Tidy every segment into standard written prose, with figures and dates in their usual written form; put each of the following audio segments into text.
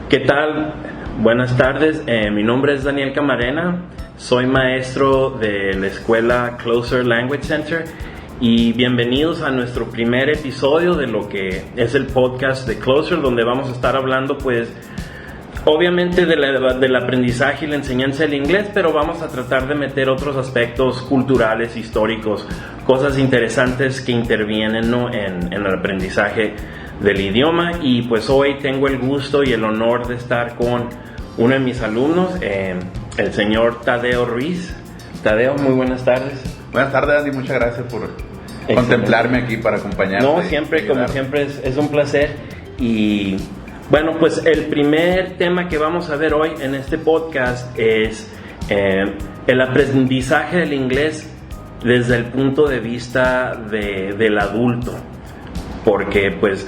¿Qué tal? Buenas tardes, mi nombre es Daniel Camarena, soy maestro de la escuela Closer Language Center y bienvenidos a nuestro primer episodio de lo que es el podcast de Closer, donde vamos a estar hablando pues obviamente del aprendizaje y la enseñanza del inglés, pero vamos a tratar de meter otros aspectos culturales, históricos, cosas interesantes que intervienen, ¿no? en el aprendizaje del idioma. Y pues hoy tengo el gusto y el honor de estar con uno de mis alumnos, el señor Tadeo Ruiz. Tadeo, muy buenas tardes. Buenas tardes, Andy, muchas gracias por contemplarme aquí para acompañarte. No, siempre, como siempre, es un placer. Y bueno, pues el primer tema que vamos a ver hoy en este podcast es el aprendizaje del inglés desde el punto de vista del adulto, porque pues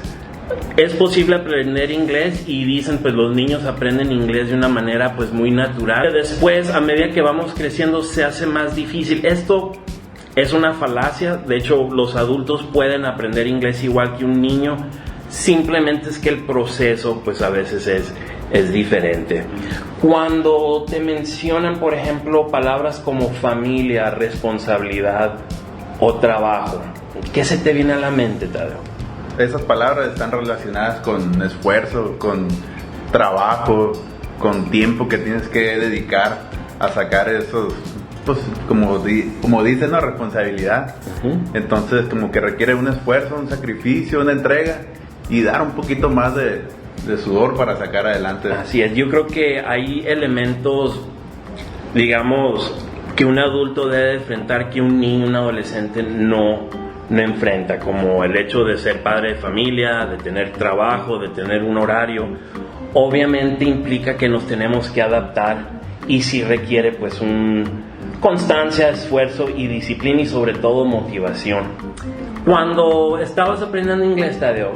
es posible aprender inglés y dicen pues los niños aprenden inglés de una manera pues muy natural. Después, a medida que vamos creciendo, se hace más difícil. Esto es una falacia. De hecho, los adultos pueden aprender inglés igual que un niño. Simplemente es que el proceso pues a veces es diferente. Cuando te mencionan, por ejemplo, palabras como familia, responsabilidad o trabajo, ¿qué se te viene a la mente, Tadeo? Esas palabras están relacionadas con esfuerzo, con trabajo, con tiempo que tienes que dedicar a sacar esos, pues como dicen, ¿no? Responsabilidad. Entonces como que requiere un esfuerzo, un sacrificio, una entrega y dar un poquito más de sudor para sacar adelante. Así es, yo creo que hay elementos, digamos, que un adulto debe enfrentar que un niño, un adolescente no enfrenta, como el hecho de ser padre de familia, de tener trabajo, de tener un horario. Obviamente implica que nos tenemos que adaptar y sí requiere pues constancia, esfuerzo y disciplina y sobre todo motivación. Cuando estabas aprendiendo inglés, Tadeo,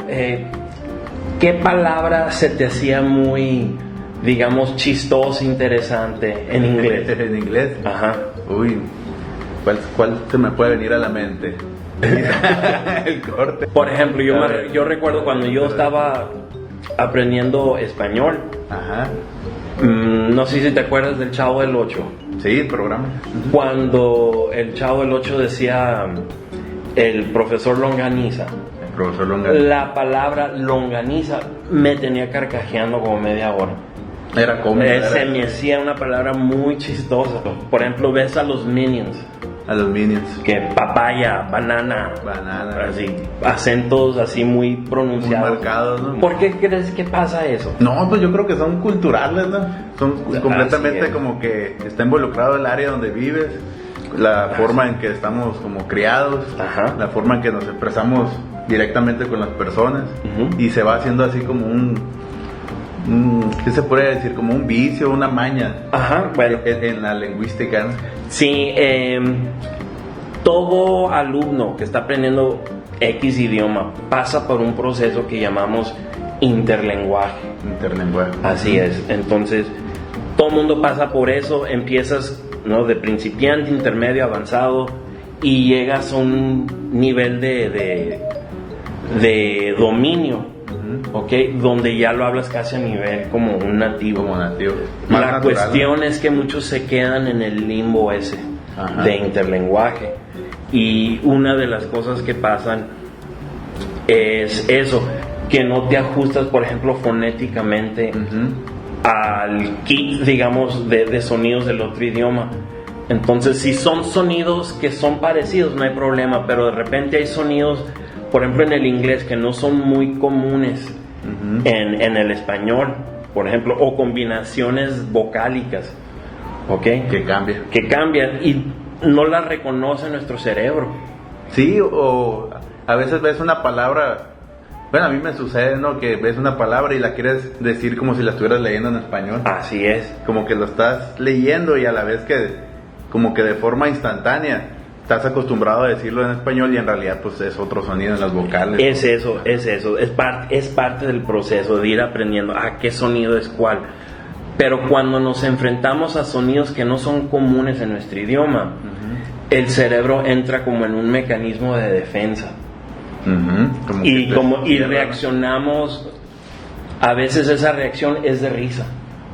¿qué palabra se te hacía muy, digamos, chistosa, interesante en inglés? ¿En inglés? Ajá. Uy, ¿cuál se me puede venir a la mente? El corte. Por ejemplo, yo recuerdo cuando yo estaba aprendiendo español. Ajá. No sé si te acuerdas del Chavo del 8. Sí, el programa. Cuando el Chavo del 8 decía el profesor Longaniza. El profesor Longaniza. La palabra longaniza me tenía carcajeando como media hora. Era cómico. Se me hacía una palabra muy chistosa. Por ejemplo, ves a los Minions. A los Minions. Que papaya, banana, así, acentos así muy pronunciados. Muy marcados, ¿no? ¿Por qué crees que pasa eso? No, pues yo creo que son culturales, ¿no? Son completamente como que está involucrado el área donde vives, la forma en que estamos como criados, la forma en que nos expresamos directamente con las personas, y se va haciendo así como ¿qué se puede decir? Como un vicio, una maña. Bueno. En la lingüística, ¿no? Sí, todo alumno que está aprendiendo X idioma pasa por un proceso que llamamos interlenguaje. Así es. Entonces, todo el mundo pasa por eso. Empiezas, ¿no?, de principiante, intermedio, avanzado, y llegas a un nivel de dominio. Donde ya lo hablas casi a nivel como un nativo. La cuestión es que muchos se quedan en el limbo ese de interlenguaje, y una de las cosas que pasan es eso, que no te ajustas, por ejemplo, fonéticamente al kit, digamos, de sonidos del otro idioma. Entonces, si son sonidos que son parecidos, no hay problema, pero de repente hay sonidos, por ejemplo, en el inglés, que no son muy comunes en el español, por ejemplo, o combinaciones vocálicas, que cambian y no las reconoce nuestro cerebro. Sí, o a veces ves una palabra, bueno, a mí me sucede, ¿no?, que ves una palabra y la quieres decir como si la estuvieras leyendo en español. Así es. Como que lo estás leyendo y a la vez que como que de forma instantánea estás acostumbrado a decirlo en español y en realidad pues es otro sonido en las vocales. Es eso, es parte del proceso de ir aprendiendo qué sonido es cuál. Pero cuando nos enfrentamos a sonidos que no son comunes en nuestro idioma, el cerebro entra como en un mecanismo de defensa. Y reaccionamos a veces esa reacción es de risa.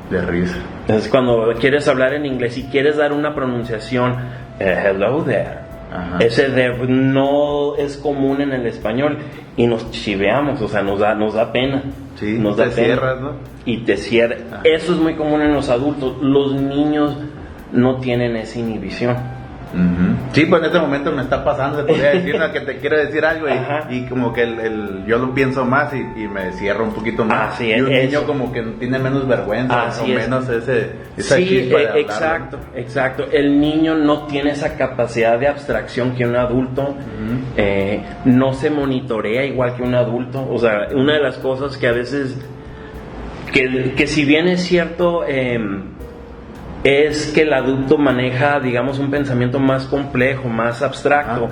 De risa. Entonces cuando quieres hablar en inglés y quieres dar una pronunciación, hello there. Ajá. Ese there no es común en el español y nos chiveamos, o sea, nos da pena. Sí, nos te da pena. Cierras, ¿no? Y te cierras. Eso es muy común en los adultos. Los niños no tienen esa inhibición. Uh-huh. Sí, pues en este momento me está pasando, se podría decir, ¿no? Que te quiero decir algo y como que yo lo pienso más y me cierro un poquito más. Así y un es, niño como que tiene menos vergüenza o menos esa chispa de hablarlo. Exacto. El niño no tiene esa capacidad de abstracción que un adulto. Uh-huh. No se monitorea igual que un adulto. O sea, una de las cosas que a veces que si bien es cierto, es que el adulto maneja, digamos, un pensamiento más complejo, más abstracto.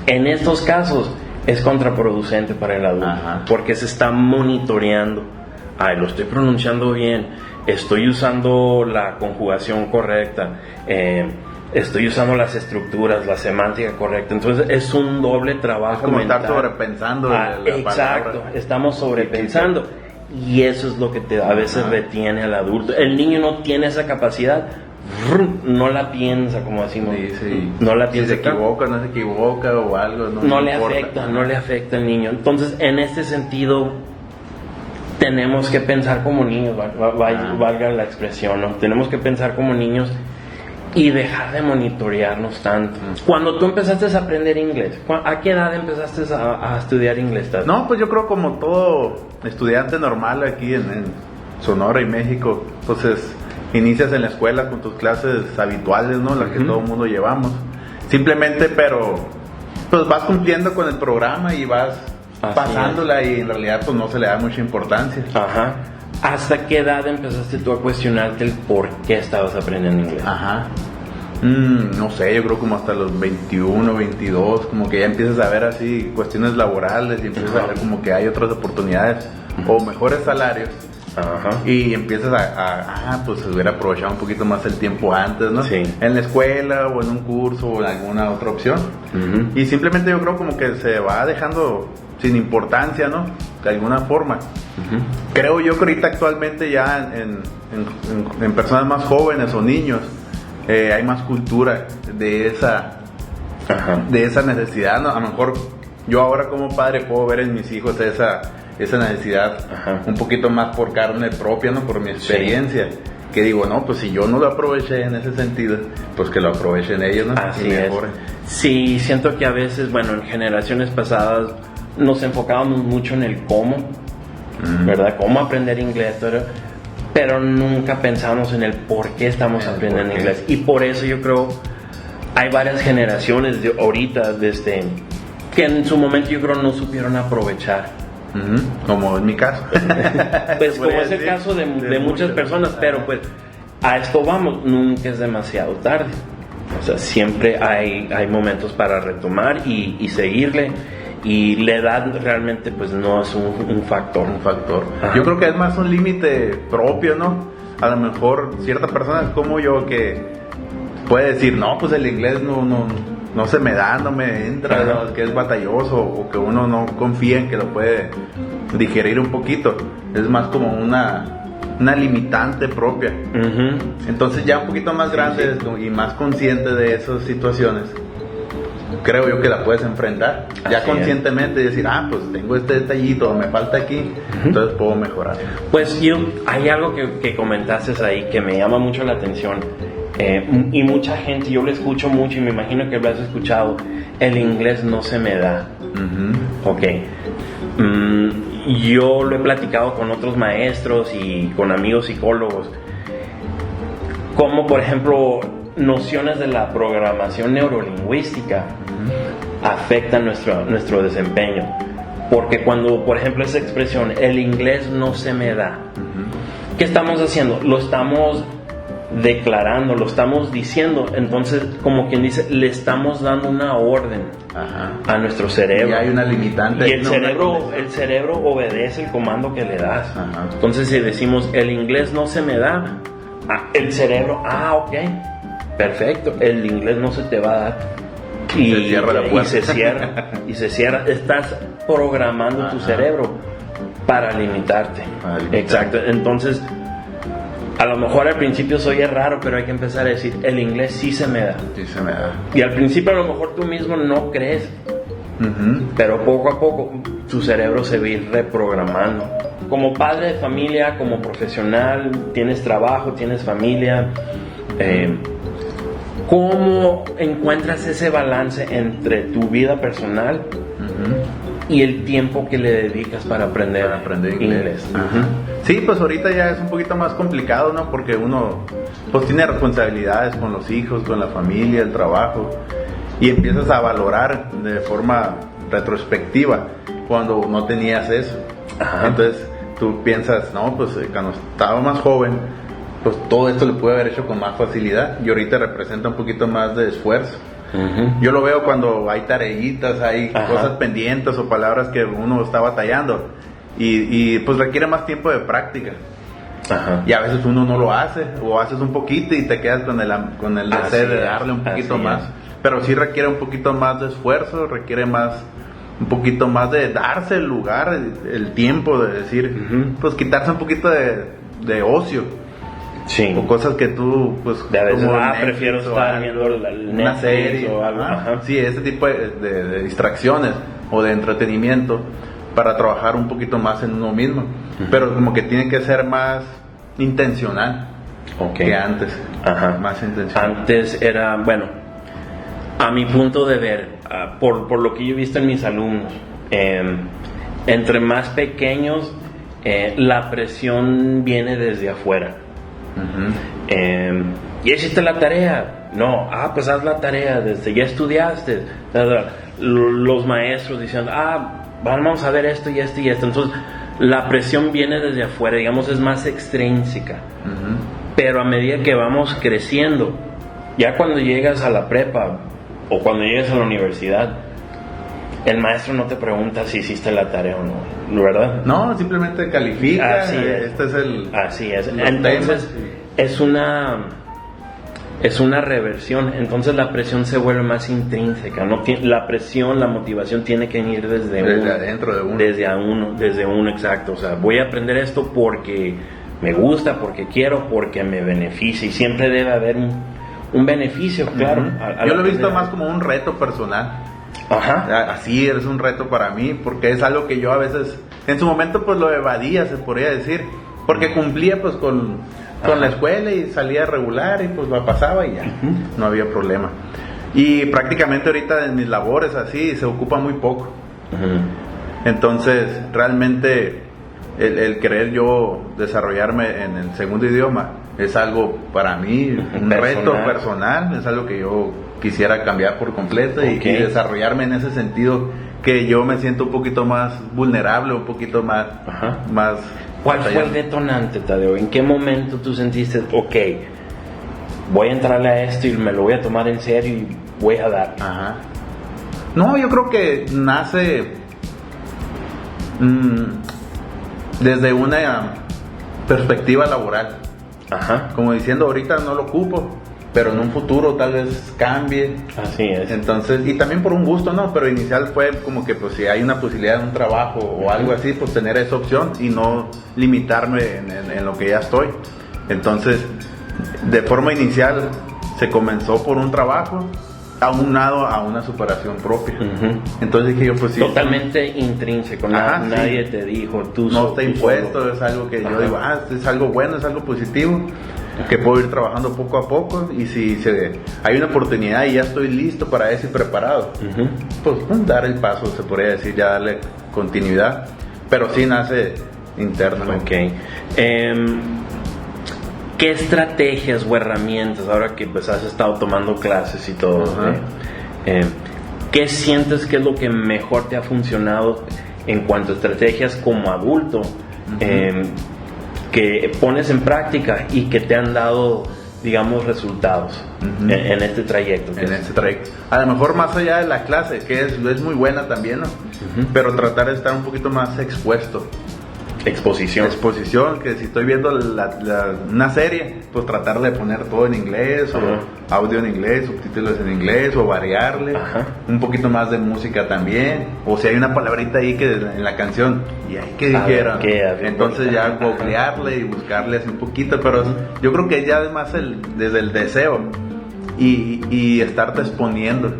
En estos casos es contraproducente para el adulto. Ajá. Porque se está monitoreando. Lo estoy pronunciando bien, estoy usando la conjugación correcta, estoy usando las estructuras, la semántica correcta. Entonces es un doble trabajo. Es como mental. Estar sobrepensando la exacto, palabra. Estamos sobrepensando. Y eso es lo que a veces retiene al adulto. El niño no tiene esa capacidad, no la piensa, como decimos. Sí. No la piensa. Si se equivoca, no se equivoca o algo. No le afecta al niño. Entonces, en este sentido, tenemos que pensar como niños, valga la expresión, ¿no? Tenemos que pensar como niños y dejar de monitorearnos tanto. Cuando tú empezaste a aprender inglés, ¿a qué edad empezaste a estudiar inglés? No, pues yo creo como todo estudiante normal aquí en Sonora y México, entonces inicias en la escuela con tus clases habituales, ¿no? Las que todo el mundo llevamos. Simplemente, pero pues vas cumpliendo con el programa y vas pasándola y en realidad pues no se le da mucha importancia. Ajá. ¿Hasta qué edad empezaste tú a cuestionarte el por qué estabas aprendiendo inglés? Ajá. No sé, yo creo como hasta los 21, 22, como que ya empiezas a ver así cuestiones laborales y empiezas a ver como que hay otras oportunidades o mejores salarios. Ajá. Y empiezas pues hubiera aprovechado un poquito más el tiempo antes, ¿no? Sí. En la escuela o en un curso o en alguna otra opción. Uh-huh. Y simplemente yo creo como que se va dejando sin importancia, ¿no? De alguna forma. Uh-huh. Creo yo que ahorita actualmente ya en personas más jóvenes o niños hay más cultura de esa necesidad, ¿no? A lo mejor yo ahora como padre puedo ver en mis hijos esa necesidad un poquito más por carne propia, ¿no? Por mi experiencia. Sí. Que digo, no, pues si yo no lo aproveché en ese sentido, pues que lo aprovechen ellos, ¿no? Así es. Sí, siento que a veces, bueno, en generaciones pasadas nos enfocábamos mucho en el cómo, ¿verdad? Cómo aprender inglés, pero nunca pensamos en el por qué estamos aprendiendo inglés. Y por eso yo creo hay varias generaciones de ahorita que en su momento yo creo no supieron aprovechar. Como en mi caso. Pues como es el caso de muchas personas, pero pues a esto vamos, nunca es demasiado tarde. O sea, siempre hay momentos para retomar y seguirle. Y la edad realmente pues no es un factor. Ajá. Yo creo que es más un límite propio, ¿no? A lo mejor ciertas personas como yo que puede decir, no, pues el inglés no se me da, no me entra, ¿no? Que es batalloso o que uno no confía en que lo puede digerir un poquito. Es más como una limitante propia. Uh-huh. Entonces ya un poquito más grande y más consciente de esas situaciones, creo yo que la puedes enfrentar ya conscientemente y decir, pues tengo este detallito, me falta aquí, entonces puedo mejorar. Pues hay algo que comentaste ahí que me llama mucho la atención, y mucha gente, yo lo escucho mucho y me imagino que lo has escuchado, el inglés no se me da. Uh-huh. Ok. Yo lo he platicado con otros maestros y con amigos psicólogos, como por ejemplo nociones de la programación neurolingüística afectan nuestro desempeño, porque cuando por ejemplo esa expresión, el inglés no se me da, ¿qué estamos haciendo? Lo estamos declarando, lo estamos diciendo, entonces como quien dice, le estamos dando una orden a nuestro cerebro. Y hay una limitante. Y el cerebro obedece el comando que le das. Entonces si decimos, el inglés no se me da, el cerebro, ok, perfecto, el inglés no se te va a dar. Y se cierra la puerta. Y se cierra. Estás programando tu cerebro para limitarte. Para limitarte. Exacto. Entonces, a lo mejor al principio soy raro, pero hay que empezar a decir, el inglés sí se me da. Sí se me da. Y al principio a lo mejor tú mismo no crees, pero poco a poco tu cerebro se va a ir reprogramando. Como padre de familia, como profesional, tienes trabajo, tienes familia, ¿cómo encuentras ese balance entre tu vida personal y el tiempo que le dedicas para aprender inglés? Sí, pues ahorita ya es un poquito más complicado, ¿no? Porque uno pues tiene responsabilidades con los hijos, con la familia, el trabajo, y empiezas a valorar de forma retrospectiva cuando no tenías eso. Entonces tú piensas, no, pues cuando estaba más joven, pues todo esto lo pude haber hecho con más facilidad, y ahorita representa un poquito más de esfuerzo. Yo lo veo cuando hay tareitas, hay cosas pendientes o palabras que uno está batallando, y pues requiere más tiempo de práctica. Y a veces uno no lo hace, o haces un poquito y te quedas con el deseo de darle un poquito más. Pero sí requiere un poquito más de esfuerzo, requiere un poquito más de darse el lugar, el tiempo de decir, pues quitarse un poquito de ocio. Sí. O cosas que tú, pues, de a veces, Netflix, prefiero estar viendo una serie o algo. Sí, ese tipo de distracciones o de entretenimiento para trabajar un poquito más en uno mismo. Pero como que tiene que ser más intencional que antes. Más intencional. Antes era, bueno, a mi punto de ver, por lo que yo he visto en mis alumnos, entre más pequeños, la presión viene desde afuera. ¿Ya hiciste la tarea? No. Pues haz la tarea, ya estudiaste. Los maestros diciendo, vamos a ver esto y esto y esto. Entonces la presión viene desde afuera, digamos, es más extrínseca. Pero a medida que vamos creciendo, ya cuando llegas a la prepa o cuando llegas a la universidad, el maestro no te pregunta si hiciste la tarea o no, ¿verdad? No, simplemente califica. Así es. Así es. Entonces es una reversión. Entonces la presión se vuelve más intrínseca. La presión, la motivación tiene que venir desde adentro de uno. Desde uno, exacto. O sea, voy a aprender esto porque me gusta, porque quiero, porque me beneficia. Y siempre debe haber un beneficio, claro. Yo lo he visto más como un reto personal. Así es un reto para mí, porque es algo que yo a veces en su momento pues lo evadía, se podría decir, porque cumplía pues con la escuela y salía regular y pues lo pasaba y ya, no había problema. Y prácticamente ahorita en mis labores así se ocupa muy poco. Entonces realmente el querer yo desarrollarme en el segundo idioma es algo para mí, un reto personal, es algo que yo quisiera cambiar por completo y desarrollarme en ese sentido, que yo me siento un poquito más vulnerable, un poquito más... ¿Cuál fue el detonante, Tadeo? ¿En qué momento tú sentiste, voy a entrarle a esto y me lo voy a tomar en serio y voy a dar? No, yo creo que nace desde una perspectiva laboral. Como diciendo, ahorita no lo ocupo, pero en un futuro tal vez cambie. Así es. Entonces, y también por un gusto, ¿no? Pero inicial fue como que pues si hay una posibilidad de un trabajo o algo así, pues tener esa opción y no limitarme en lo que ya estoy. Entonces, de forma inicial se comenzó por un trabajo aunado a una superación propia. Entonces dije yo, pues sí, totalmente intrínseco, nadie te dijo, no está impuesto, es algo que yo digo, es algo bueno, es algo positivo, que puedo ir trabajando poco a poco, y si hay una oportunidad y ya estoy listo para eso y preparado, pues dar el paso, se podría decir, ya darle continuidad, pero sí nace internamente. ¿Qué estrategias o herramientas, ahora que pues has estado tomando clases y todo, qué sientes que es lo que mejor te ha funcionado en cuanto a estrategias como adulto, que pones en práctica y que te han dado, digamos, resultados en este trayecto? A lo mejor más allá de la clase, que es muy buena también, ¿no? Pero tratar de estar un poquito más expuesto Exposición, que si estoy viendo una serie, pues tratar de poner todo en inglés, o audio en inglés, subtítulos en inglés, o variarle, un poquito más de música también, o si hay una palabrita ahí que en la canción, y ahí que dijeron, entonces ya googlearle y buscarle así un poquito, pero yo creo que ya además desde el deseo y estarte exponiendo.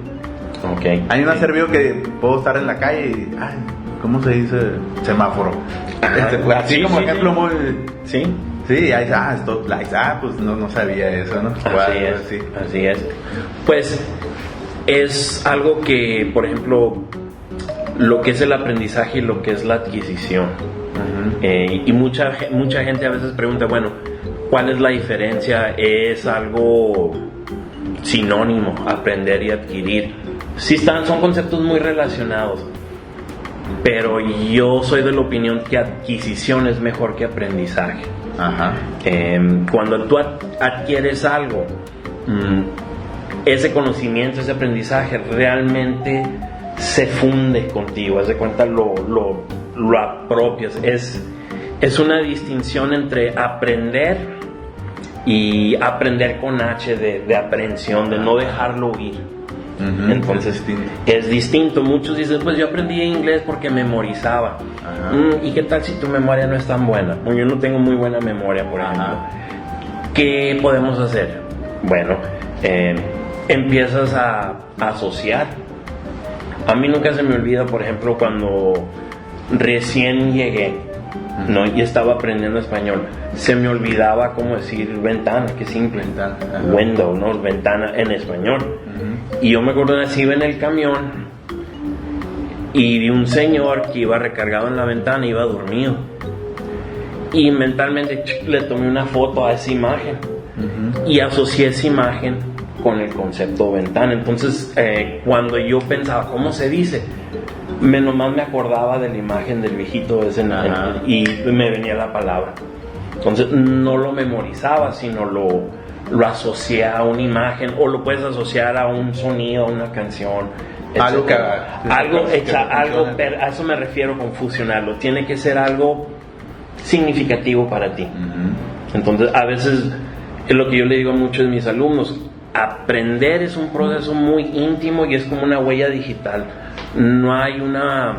A mí me ha servido que puedo estar en la calle y, ¿cómo se dice? Semáforo. Así como ejemplo muy... Sí. Sí, ahí stop lights. Pues no sabía eso, ¿no? Así es. Pues es algo que, por ejemplo, lo que es el aprendizaje y lo que es la adquisición. Y mucha gente a veces pregunta, bueno, ¿cuál es la diferencia? ¿Es algo sinónimo, aprender y adquirir? Sí, son conceptos muy relacionados. Pero yo soy de la opinión que adquisición es mejor que aprendizaje. Cuando tú adquieres algo, ese conocimiento, ese aprendizaje realmente se funde contigo, haz de cuenta lo apropias. Es una distinción entre aprender y aprender con H de aprehensión, de no dejarlo ir. Entonces es distinto. Muchos dicen, pues yo aprendí inglés porque memorizaba. ¿Y qué tal si tu memoria no es tan buena? Yo no tengo muy buena memoria, por ejemplo. ¿Qué podemos hacer? Bueno, empiezas a asociar. A mí nunca se me olvida, por ejemplo, cuando recién llegué, ¿no? Y estaba aprendiendo español, se me olvidaba cómo decir ventana, qué simple, window, ¿no? Ventana en español. Y yo me acuerdo de así, iba en el camión y vi un señor que iba recargado en la ventana, iba dormido, y mentalmente le tomé una foto a esa imagen y asocié esa imagen con el concepto ventana. Entonces cuando yo pensaba cómo se dice, nomás me acordaba de la imagen del viejito ese y me venía la palabra. Entonces no lo memorizaba, sino lo asocié a una imagen, o lo puedes asociar a un sonido, a una canción, algo a eso me refiero con fusionarlo. Tiene que ser algo significativo para ti. Entonces a veces es lo que yo le digo a muchos de mis alumnos: aprender es un proceso muy íntimo y es como una huella digital. No hay una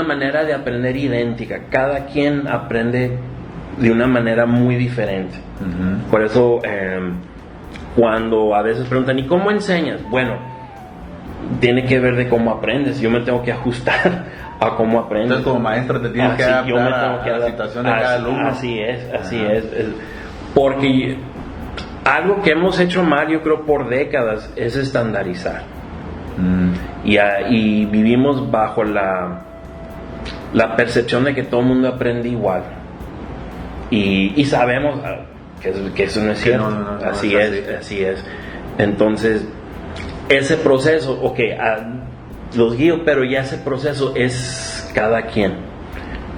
manera de aprender idéntica. Cada quien aprende de una manera muy diferente. Por eso cuando a veces preguntan, ¿y cómo enseñas? Bueno, tiene que ver de cómo aprendes. Yo me tengo que ajustar a cómo aprendes. Entonces como maestro te tienes que adaptar a la situación de cada alumno. Así es. Porque algo que hemos hecho mal, yo creo, por décadas, es estandarizar. Y vivimos bajo la percepción de que todo el mundo aprende igual. Y sabemos que eso no es cierto. Así es. Entonces, ese proceso, los guío, pero ya ese proceso es cada quien.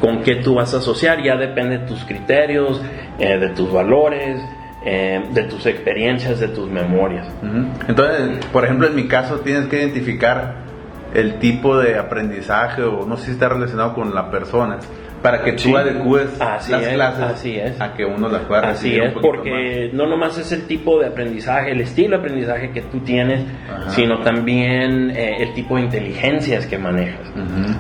Con qué tú vas a asociar, ya depende de tus criterios, de tus valores, de tus experiencias, de tus memorias. Entonces, por ejemplo, en mi caso tienes que identificar el tipo de aprendizaje, o no sé si está relacionado con la persona, para que tú adecues las clases a que uno las pueda recibir. Así es, porque no nomás es el tipo de aprendizaje, el estilo de aprendizaje que tú tienes, sino también el tipo de inteligencias que manejas.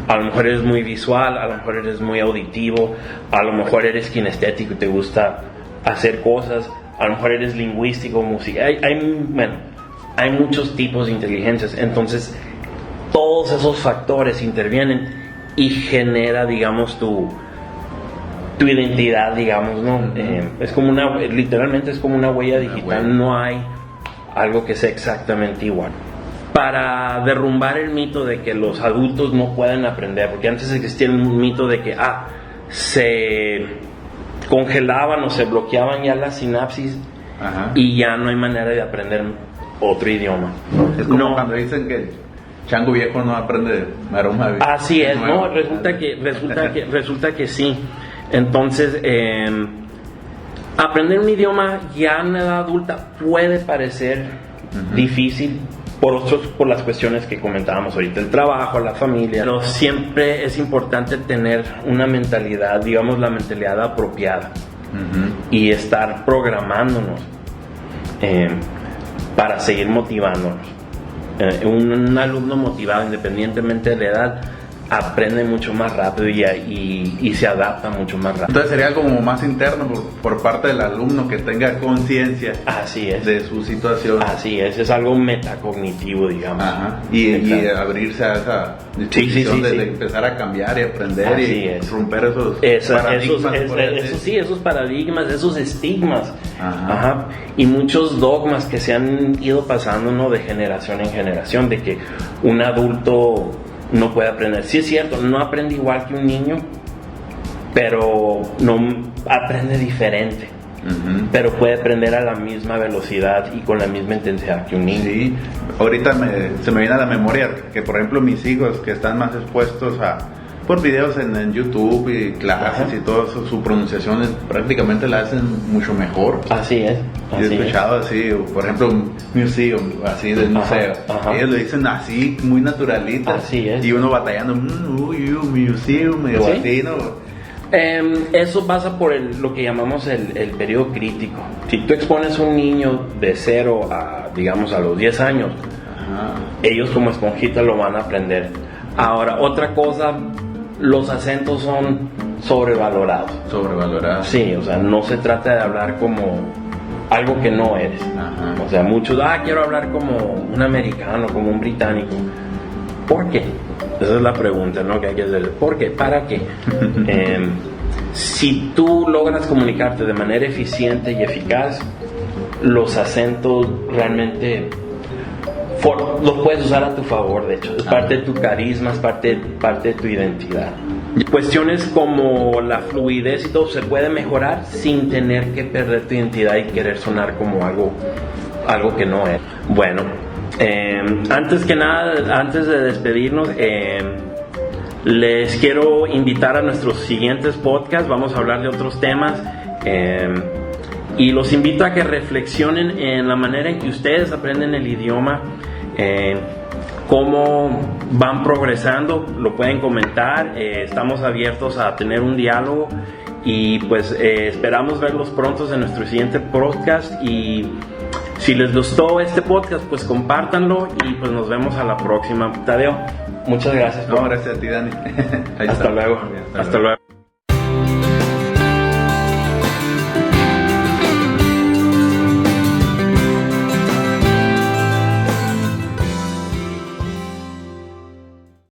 A lo mejor eres muy visual, a lo mejor eres muy auditivo, a lo mejor eres kinestético y te gusta hacer cosas, a lo mejor eres lingüístico, música. Hay muchos tipos de inteligencias. Entonces todos esos factores intervienen y genera, digamos, tu identidad, digamos, ¿no? Es como literalmente es como una huella digital. No hay algo que sea exactamente igual. Para derrumbar el mito de que los adultos no pueden aprender, porque antes existía un mito de que se congelaban o se bloqueaban ya las sinapsis y ya no hay manera de aprender otro idioma. Es como cuando dicen que chango viejo no aprende maroma. Así es, ¿no? Resulta que sí. Entonces, aprender un idioma ya en edad adulta puede parecer difícil, por las cuestiones que comentábamos ahorita, el trabajo, la familia. Pero siempre es importante tener una mentalidad, digamos la mentalidad apropiada, y estar programándonos para seguir motivándonos. Un alumno motivado, independientemente de la edad, aprende mucho más rápido y se adapta mucho más rápido. Entonces sería como más interno por parte del alumno, que tenga conciencia. Así es. De su situación. Así es algo metacognitivo, digamos. Ajá. Y abrirse a esa disposición de empezar a cambiar y aprender. Así y es. romper esos paradigmas. esos estigmas. Ajá. Ajá. Y muchos dogmas que se han ido pasando, ¿no?, de generación en generación, de que un adulto no puede aprender. Sí es cierto, no aprende igual que un niño, pero no aprende diferente. Pero puede aprender a la misma velocidad y con la misma intensidad que un niño. Sí, ahorita se me viene a la memoria que, por ejemplo, mis hijos, que están más expuestos por videos en YouTube y clases. Ajá. Y todo eso, su pronunciación prácticamente la hacen mucho mejor. Así es. Yo he escuchado así, por ejemplo, museum, así del museo. Ajá. Ellos lo dicen así, muy naturalito. Así es. Y uno batallando, museum, medio así, ¿no? Eso pasa por lo que llamamos el periodo crítico. Si tú expones a un niño de 0 a, digamos, a los 10 años, ajá, ellos como esponjita lo van a aprender. Ahora, otra cosa, los acentos son sobrevalorados. Sobrevalorados. Sí, o sea, no se trata de hablar como algo que no eres. Ajá. O sea, muchos, quiero hablar como un americano, como un británico. ¿Por qué? Esa es la pregunta, ¿no?, que hay que hacer. ¿Por qué? ¿Para qué? Si tú logras comunicarte de manera eficiente y eficaz, los acentos realmente los puedes usar a tu favor. De hecho, es parte de tu carisma, es parte de tu identidad. Cuestiones como la fluidez y todo se puede mejorar sin tener que perder tu identidad y querer sonar como algo que no es. Bueno, antes que nada, antes de despedirnos, les quiero invitar a nuestros siguientes podcasts. Vamos a hablar de otros temas, y los invito a que reflexionen en la manera en que ustedes aprenden el idioma, cómo van progresando. Lo pueden comentar. Estamos abiertos a tener un diálogo, y pues esperamos verlos pronto en nuestro siguiente podcast. Y si les gustó este podcast, pues compártanlo, y pues nos vemos a la próxima. Tadeo, muchas gracias. No, gracias a ti, Dani. Hasta luego. Hasta luego.